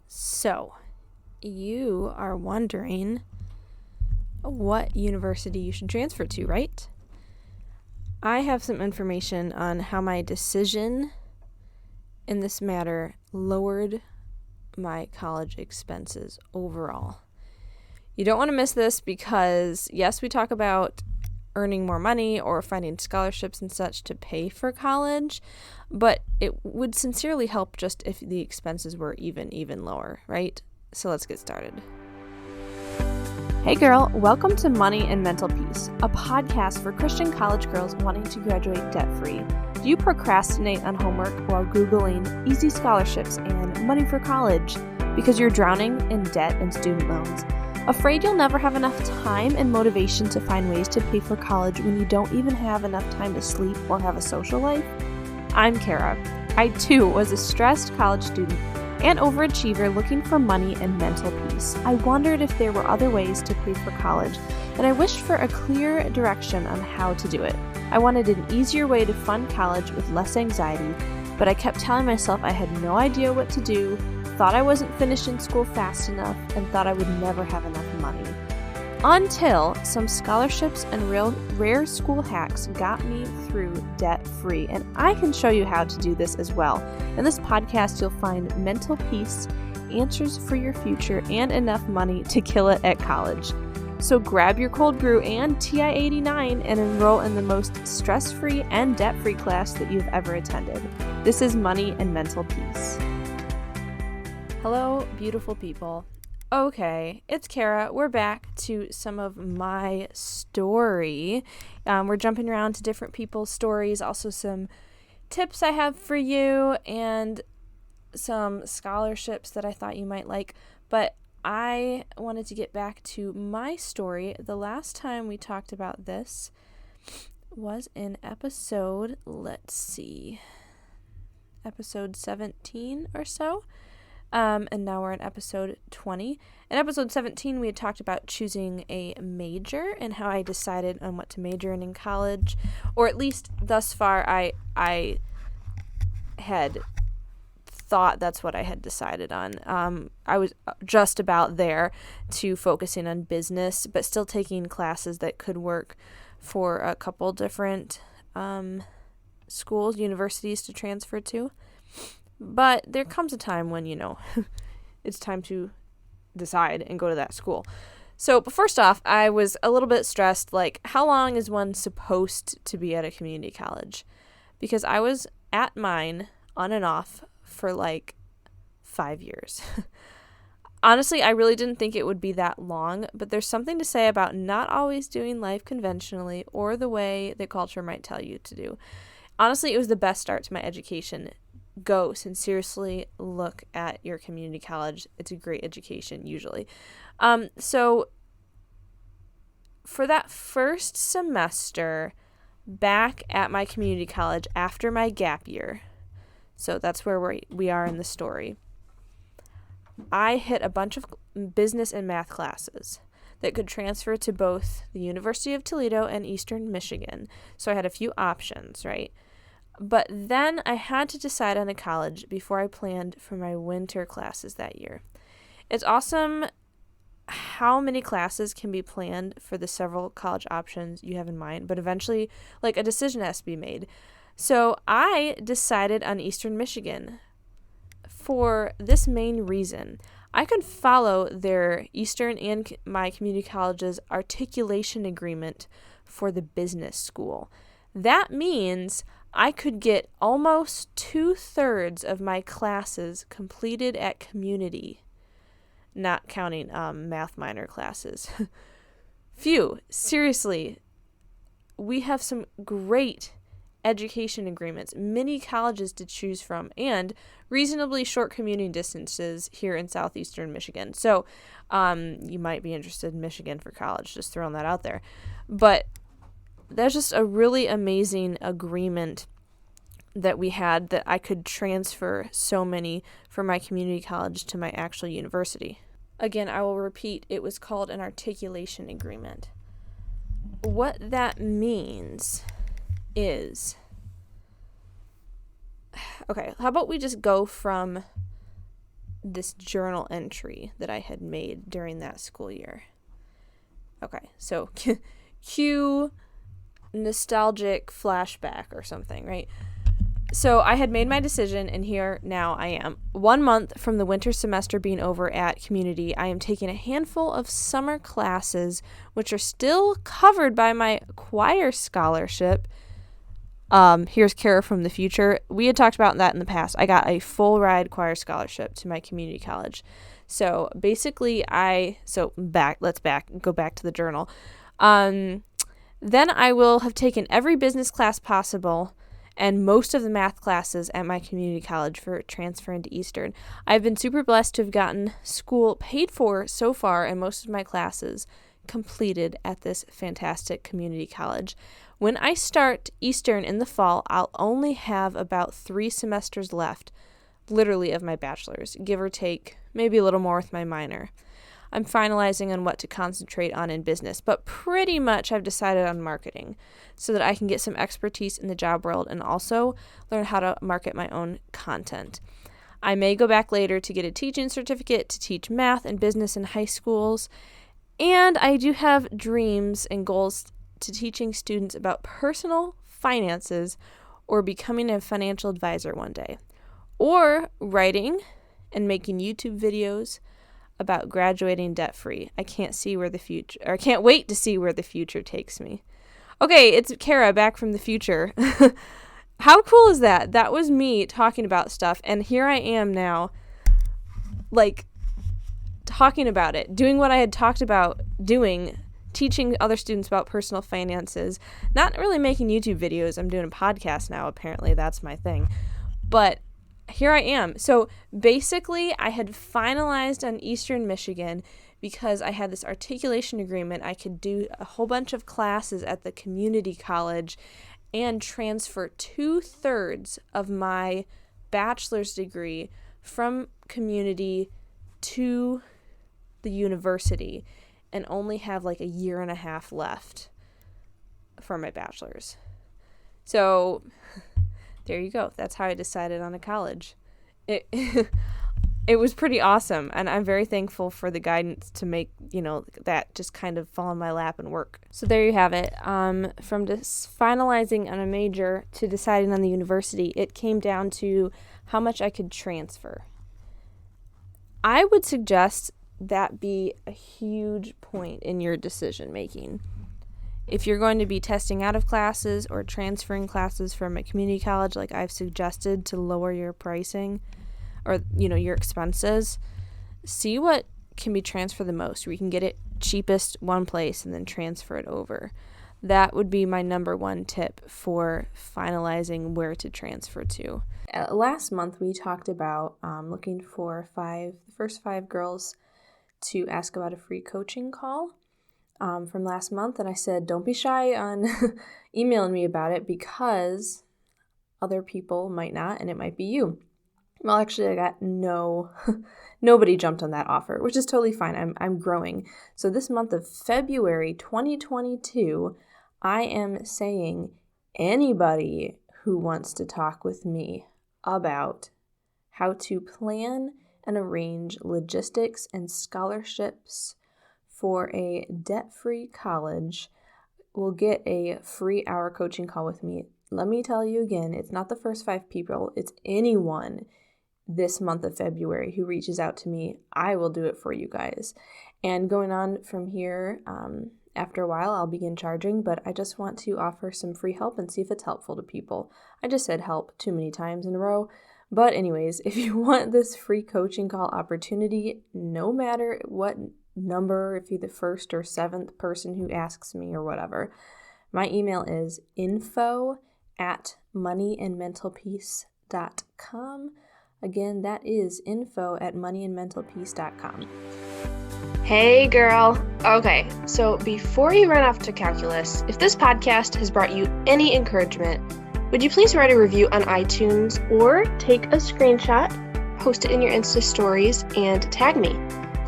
So you are wondering what university you should transfer to, right? I have some information on how my decision in this matter lowered my college expenses overall. You don't want to miss this because, yes, we talk about earning more money or finding scholarships and such to pay for college, but it would sincerely help just if the expenses were even lower, right? So let's get started. Hey girl, welcome to Money and Mental Peace, a podcast for Christian college girls wanting to graduate debt-free. Do you procrastinate on homework while Googling easy scholarships and money for college because you're drowning in debt and student loans? Afraid you'll never have enough time and motivation to find ways to pay for college when you don't even have enough time to sleep or have a social life? I'm Kara. I too was a stressed college student and overachiever looking for money and mental peace. I wondered if there were other ways to pay for college, and I wished for a clear direction on how to do it. I wanted an easier way to fund college with less anxiety, but I kept telling myself I had no idea what to do, thought I wasn't finishing school fast enough, and thought I would never have enough money. Until some scholarships and rare school hacks got me through debt-free, and I can show you how to do this as well. In this podcast, you'll find mental peace, answers for your future, and enough money to kill it at college. So grab your cold brew and TI-89 and enroll in the most stress-free and debt-free class that you've ever attended. This is Money and Mental Peace. Hello, beautiful people. Okay, it's Kara. We're back to some of my story. We're jumping around to different people's stories, also some tips I have for you, and some scholarships that I thought you might like. But I wanted to get back to my story. The last time we talked about this was in episode 17 or so. And now we're in episode 20. In episode 17, we had talked about choosing a major and how I decided on what to major in college, or at least thus far I had thought that's what I had decided on. I was just about there to focusing on business, but still taking classes that could work for a couple different schools, universities to transfer to. But there comes a time when, it's time to decide and go to that school. So, but first off, I was a little bit stressed, like, how long is one supposed to be at a community college? Because I was at mine on and off for like 5 years. Honestly, I really didn't think it would be that long, but there's something to say about not always doing life conventionally or the way the culture might tell you to do. Honestly, it was the best start to my education. Go sincerely look at your community college. It's a great education usually. So for that first semester back at my community college after my gap year, so that's where we are in the story, I hit a bunch of business and math classes that could transfer to both the University of Toledo and Eastern Michigan. So I had a few options, right? But then I had to decide on a college before I planned for my winter classes that year. It's awesome how many classes can be planned for the several college options you have in mind, but eventually, like, a decision has to be made. So I decided on Eastern Michigan for this main reason. I could follow their Eastern and my community college's articulation agreement for the business school. That means I could get almost 2/3 of my classes completed at community, not counting math minor classes. Phew, seriously, we have some great education agreements, many colleges to choose from, and reasonably short commuting distances here in southeastern Michigan. So you might be interested in Michigan for college, just throwing that out there. But that's just a really amazing agreement that we had, that I could transfer so many from my community college to my actual university. Again, I will repeat, it was called an articulation agreement. What that means is, okay, how about we just go from this journal entry that I had made during that school year. Okay, so cue nostalgic flashback or something, right? So I had made my decision, and here now I am. 1 month from the winter semester being over at community, I am taking a handful of summer classes, which are still covered by my choir scholarship. Here's Kara from the future. We had talked about that in the past. I got a full ride choir scholarship to my community college. So basically go back to the journal. Then I will have taken every business class possible and most of the math classes at my community college for transfer into Eastern. I've been super blessed to have gotten school paid for so far and most of my classes completed at this fantastic community college. When I start Eastern in the fall, I'll only have about 3 semesters left, literally, of my bachelor's, give or take, maybe a little more with my minor. I'm finalizing on what to concentrate on in business, but pretty much I've decided on marketing so that I can get some expertise in the job world and also learn how to market my own content. I may go back later to get a teaching certificate to teach math and business in high schools, and I do have dreams and goals to teaching students about personal finances or becoming a financial advisor one day, or writing and making YouTube videos about graduating debt-free. I can't wait to see where the future takes me. Okay, it's Kara back from the future. How cool is that? That was me talking about stuff, and here I am now, like, talking about it, doing what I had talked about doing, teaching other students about personal finances, not really making YouTube videos. I'm doing a podcast now, apparently. That's my thing. But here I am. So basically, I had finalized on Eastern Michigan because I had this articulation agreement. I could do a whole bunch of classes at the community college and transfer 2/3 of my bachelor's degree from community to the university and only have like a year and a half left for my bachelor's. So there you go. That's how I decided on a college. It was pretty awesome, and I'm very thankful for the guidance to make, that just kind of fall in my lap and work. So there you have it. From just finalizing on a major to deciding on the university, it came down to how much I could transfer. I would suggest that be a huge point in your decision making. If you're going to be testing out of classes or transferring classes from a community college, like I've suggested, to lower your pricing or, your expenses, see what can be transferred the most, where you can get it cheapest one place and then transfer it over. That would be my number one tip for finalizing where to transfer to. Last month, we talked about looking for the first 5 girls to ask about a free coaching call from last month. And I said, don't be shy on emailing me about it because other people might not, and it might be you. Well, actually, I got nobody jumped on that offer, which is totally fine. I'm growing. So this month of February 2022, I am saying anybody who wants to talk with me about how to plan and arrange logistics and scholarships for a debt-free college will get a free hour coaching call with me. Let me tell you again, it's not the first 5 people, it's anyone this month of February who reaches out to me. I will do it for you guys. And going on from here, after a while, I'll begin charging, but I just want to offer some free help and see if it's helpful to people. I just said help too many times in a row. But anyways, if you want this free coaching call opportunity, no matter what number, if you're the 1st or 7th person who asks me or whatever, my email is info@moneyandmentalpeace.com. Again, that is info@moneyandmentalpeace.com. Hey girl. Okay, so before you run off to calculus, if this podcast has brought you any encouragement, would you please write a review on iTunes or take a screenshot, post it in your Insta stories, and tag me.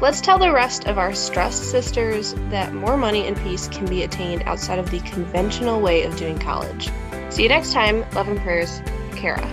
Let's tell the rest of our stressed sisters that more money and peace can be attained outside of the conventional way of doing college. See you next time. Love and prayers, Kara.